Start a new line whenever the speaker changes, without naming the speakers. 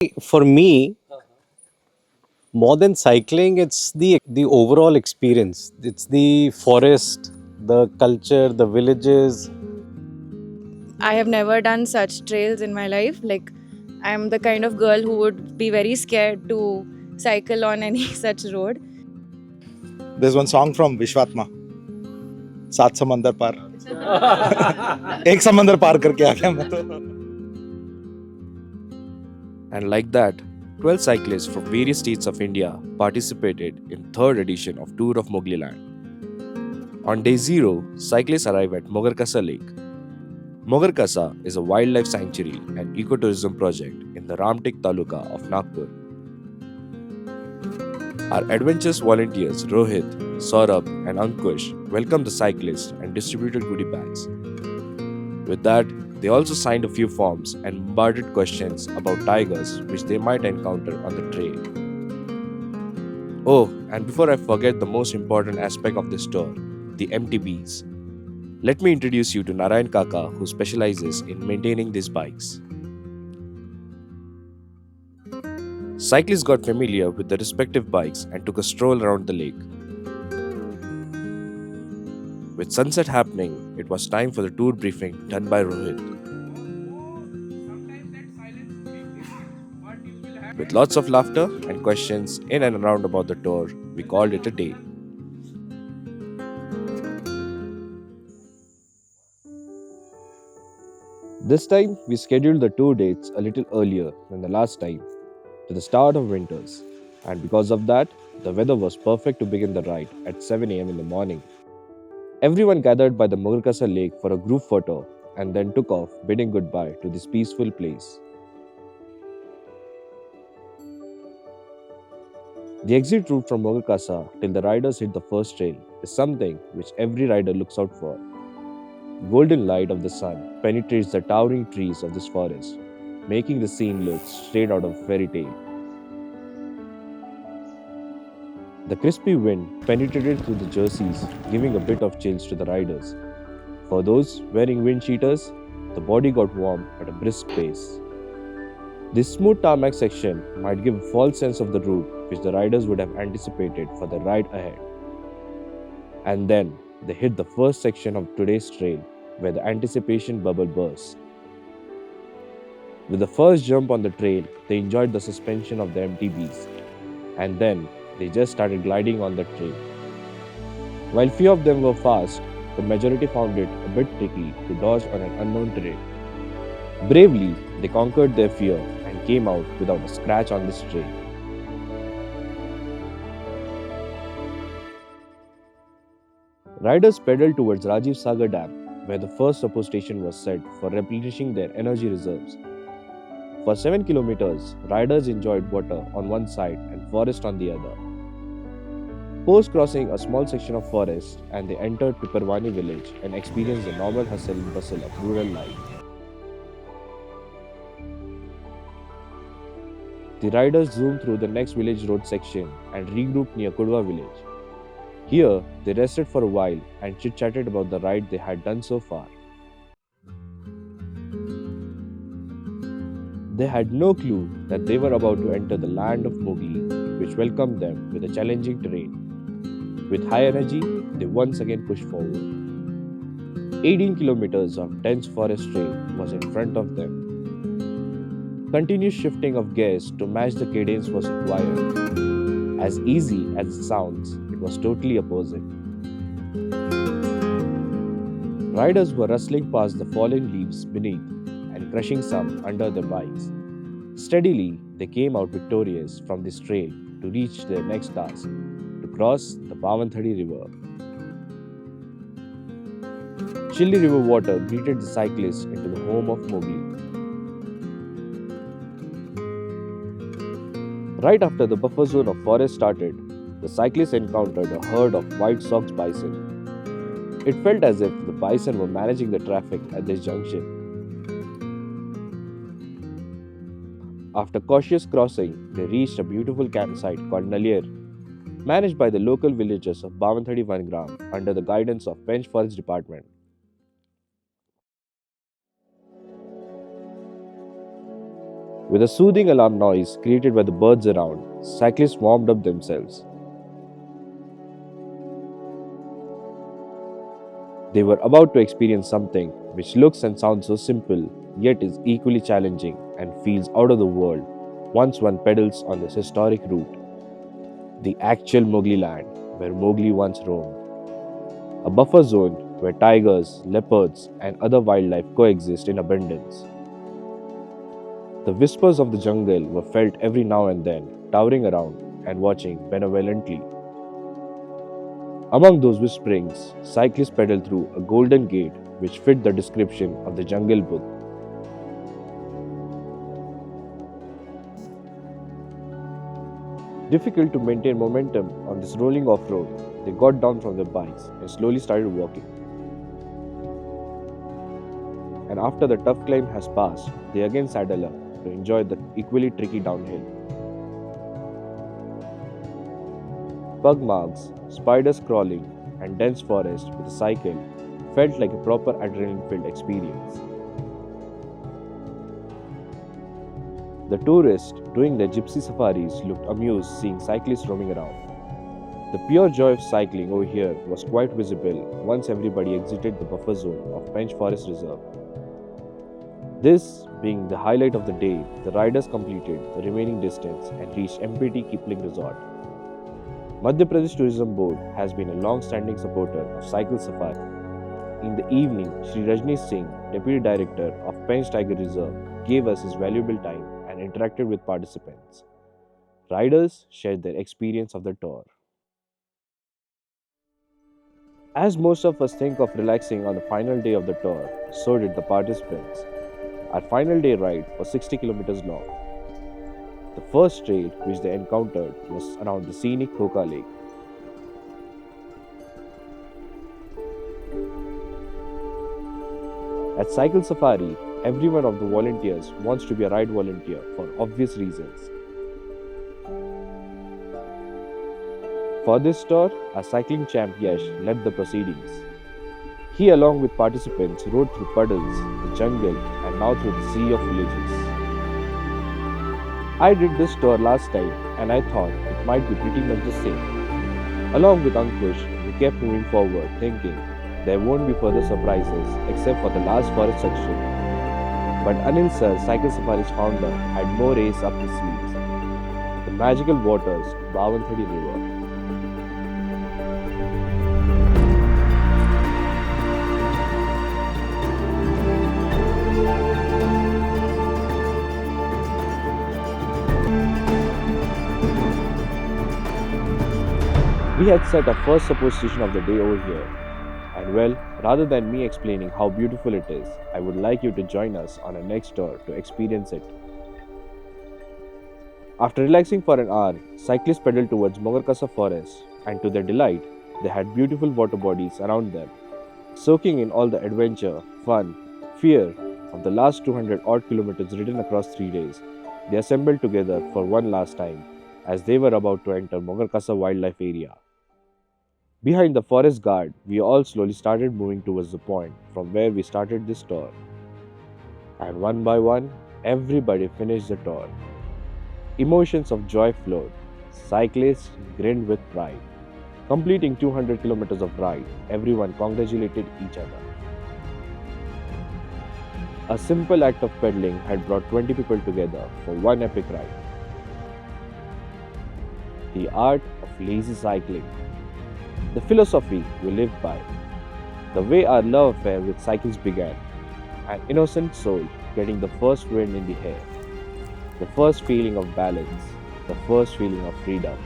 For me, more than cycling, it's the overall experience. It's the forest, the culture, the villages.
I have never done such trails in my life. Like, I'm the kind of girl who would be very scared to cycle on any such road.
There's one song from Vishwatma, सात समंदर पार एक समंदर पार करके आ गया मैं तो
And like that, 12 cyclists from various states of India participated in third edition of Tour of Mowgliland. On day 0, cyclists arrive at Mogarkasa Lake. Mogarkasa is a wildlife sanctuary and ecotourism project in the Ramtek Taluka of Nagpur. Our adventurous volunteers Rohit, Saurabh and Ankush welcomed the cyclists and distributed goodie bags. With that, they also signed a few forms and bombarded questions about tigers which they might encounter on the trail. Oh, and before I forget the most important aspect of this tour, the MTBs. Let me introduce you to Narayan Kaka, who specializes in maintaining these bikes. Cyclists got familiar with the respective bikes and took a stroll around the lake. With sunset happening, it was time for the tour briefing done by Rohit. With lots of laughter and questions in and around about the tour, we called it a day. This time, we scheduled the tour dates a little earlier than the last time, to the start of winters, and because of that, the weather was perfect to begin the ride at 7 am in the morning. Everyone gathered by the Mogarkasa lake for a group photo and then took off, bidding goodbye to this peaceful place. The exit route from Mogarkasa till the riders hit the first trail is something which every rider looks out for. Golden light of the sun penetrates the towering trees of this forest, making the scene look straight out of a fairy tale. The crispy wind penetrated through the jerseys, giving a bit of chills to the riders. For those wearing wind cheaters, the body got warm at a brisk pace. This smooth tarmac section might give a false sense of the route which the riders would have anticipated for the ride ahead. And then they hit the first section of today's trail where the anticipation bubble burst. With the first jump on the trail, they enjoyed the suspension of the MTBs, and then they just started gliding on the trail. While few of them were fast, the majority found it a bit tricky to dodge on an unknown terrain. Bravely, they conquered their fear and came out without a scratch on this trail. Riders pedaled towards Rajiv Sagar Dam, where the first support station was set for replenishing their energy reserves. For 7 kilometers, riders enjoyed water on one side and forest on the other. Post crossing a small section of forest, and they entered Piparwani village and experienced the normal hustle and bustle of rural life. The riders zoomed through the next village road section and regrouped near Kudwa village. Here, they rested for a while and chit-chatted about the ride they had done so far. They had no clue that they were about to enter the land of Mowgli, which welcomed them with a challenging terrain. With high energy, they once again pushed forward. 18 kilometers of dense forest trail was in front of them. Continuous shifting of gears to match the cadence was required. As easy as it sounds, it was totally opposite. Riders were rustling past the fallen leaves beneath and crushing some under their bikes. Steadily, they came out victorious from this trail to reach their next task, to cross the Bhavanthadi River. Chilly river water greeted the cyclists into the home of Mowgli. Right after the buffer zone of forest started, the cyclists encountered a herd of white-socked bison. It felt as if the bison were managing the traffic at this junction. After cautious crossing, they reached a beautiful campsite called Nalier, managed by the local villagers of Bhavanthadi Vangram under the guidance of Pench Forest Department. With a soothing alarm noise created by the birds around, cyclists warmed up themselves. They were about to experience something which looks and sounds so simple, yet is equally challenging and feels out of the world once one pedals on this historic route. The actual Mowgliland, where Mowgli once roamed. A buffer zone where tigers, leopards, and other wildlife coexist in abundance. The whispers of the jungle were felt every now and then, towering around and watching benevolently. Among those whisperings, cyclists pedaled through a golden gate which fit the description of the Jungle Book. Difficult to maintain momentum on this rolling off-road, they got down from their bikes and slowly started walking. And after the tough climb has passed, they again saddle up to enjoy the equally tricky downhill. Pug marks, spiders crawling, and dense forest with a cycle felt like a proper adrenaline-filled experience. The tourists doing their gypsy safaris looked amused seeing cyclists roaming around. The pure joy of cycling over here was quite visible once everybody exited the buffer zone of Pench Forest Reserve. This being the highlight of the day, the riders completed the remaining distance and reached MPT Kipling Resort. Madhya Pradesh Tourism Board has been a long-standing supporter of cycle safari. In the evening, Shri Rajneesh Singh, Deputy Director of Pench Tiger Reserve, gave us his valuable time and interacted with participants. Riders shared their experience of the tour. As most of us think of relaxing on the final day of the tour, so did the participants. Our final day ride was 60 kilometers long. The first trail which they encountered was around the scenic Hoka Lake. At Cycle Safari, every one of the volunteers wants to be a ride volunteer for obvious reasons. For this tour, our cycling champ Yash led the proceedings. He, along with participants, rode through puddles, the jungle, and now through the sea of villages. I did this tour last time and I thought it might be pretty much the same. Along with Ankush, we kept moving forward thinking there won't be further surprises except for the last forest section. But Anil Sir, Cycle Safari's founder, had more ace up his sleeves. The magical waters of Bavantadi River. We had set our first support station of the day over here. And well, rather than me explaining how beautiful it is, I would like you to join us on our next tour to experience it. After relaxing for an hour, cyclists pedaled towards Mogarkasa forest, and to their delight, they had beautiful water bodies around them. Soaking in all the adventure, fun, fear of the last 200 odd kilometers ridden across 3 days, they assembled together for one last time as they were about to enter Mogarkasa wildlife area. Behind the forest guard, we all slowly started moving towards the point from where we started this tour. And one by one, everybody finished the tour. Emotions of joy flowed. Cyclists grinned with pride. Completing 200 kilometers of ride, everyone congratulated each other. A simple act of pedaling had brought 20 people together for one epic ride. The art of lazy cycling. The philosophy we live by. The way our love affair with cycles began. An innocent soul getting the first wind in the hair. The first feeling of balance. The first feeling of freedom.